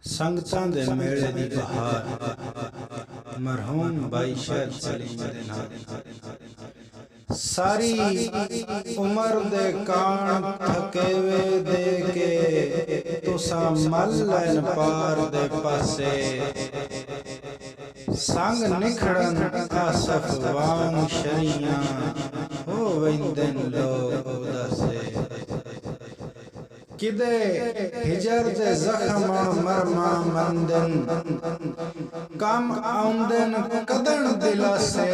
ਸੰਗਤਾਂ ਦੇ ਮੇਲੇ ਦੀ ਬਹਾਰ ਮਰਹੂਮ ਬਾਈ ਸ਼ਾਹ ਸਲੀਮ ਦੇ ਨਾਲ ਸਾਰੀ ਉਮਰ ਦੇ ਕਾਣ ਥਕੇਵੇ ਦੇ ਕੇ ਤੁਸਾਂ ਮੱਲ ਲੈਣ ਪਾਰ ਦੇ ਪਾਸੇ ਸੰਗ ਨਿਖੜਨ ਆਸਫ ਵਾਂਗ ਸ਼ਰੀਆਂ ਹੋ ਵੈਂਦੇ ਲੋਕ ਉਦਾਸੇ ਕਿਦੇ ਹਿਜਰ ਦੇ ਜ਼ਖਮ ਮਰਮਾ ਮੰਦਨ ਕੰਮ ਆਉਂਦਨ ਕਦਣ ਦਿਲਾਸੇ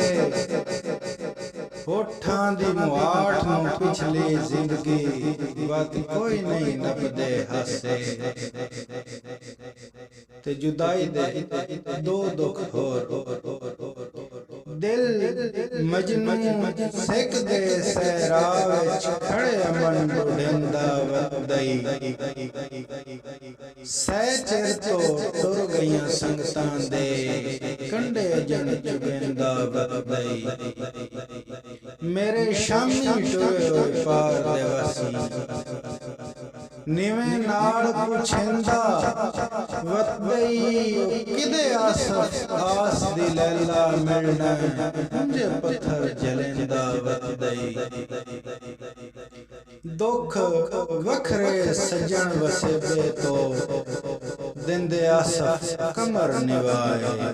ਹੋਠਾਂ ਦੀ ਮੁਆਠ ਨੂੰ ਪਿਛਲੀ ਜ਼ਿੰਦਗੀ ਬਾਤ ਕੋਈ ਨਹੀਂ ਨੱਪਦੇ ਹਾਸੇ ਤੇ ਜੁਦਾਈ ਦੇ ਦੋ ਦੁੱਖ ਹੋਰ ਦਿਲ ਮਜਨੂ ਸਿੱਖ ਦੇ ਸਹਿਰਾ ਵਿੱਚ ਖੜੇ ਅਮਨ ਢੁੰਡਦਾ ਵਦਈ ਸਹਿ ਚਿਰ ਤੋਂ ਟੁਰ ਗਈਆਂ ਸੰਗਤਾਂ ਦੇ ਕੰਢੇ ਜਣ ਚੁਗਿੰਦਾ ਵਦਈ ਮੇਰੇ ਸ਼ਾਮੀ ਟੁਰੇ ਹੋਏ ਪਾਰ ਦੇ ਵਾਸੀ ਨਿਵੇਂ ਨਾਲ ਪੁੱਛਿੰਦਾ ਵਦਈ ਕਿਦੇ ਆਸ ਦੀ ਲੈਲਾ ਮਿਲਣਾ ਜੇ ਪੱਥਰ ਜਲਿੰਦਾ ਵਦਈ ਦੁੱਖ ਵਖਰੇ ਸੱਜਣ ਵਸੇਬੇ ਤੋਂ ਦਿੰਦੇ ਆਸਫ ਕਮਰ ਨਿਵਾਏ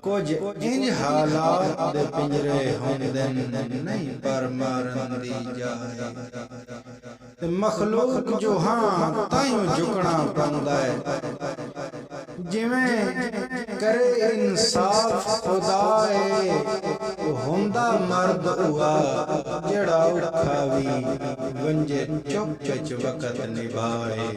ਕੁਝ ਇੰਜ ਹਾਲਾਤ ਦੇ ਪਿੰਜਰੇ ਹੁੰਦੇ ਨਹੀਂ ਪਰ ਮਾਰਨ ਦੀ ਜਾਏ ਤੇ ਮਖਲੂਕ ਜੋ ਹਾਂ ਤਾਈਓ ਝੁਕਣਾ ਪੈਂਦਾ ਹੈ ਜਿਵੇਂ ਕਰੇ ਇਨਸਾਫ ਖੁਦਾਏ ਹੁੰਦਾ ਮਰਦ ਹੁਆ ਜਿਹੜਾ ਔਖਾ ਵੀ ਵੰਜੇ ਚੁੱਪ ਚੁੱਪ ਵਕਤ ਨਿਭਾਏ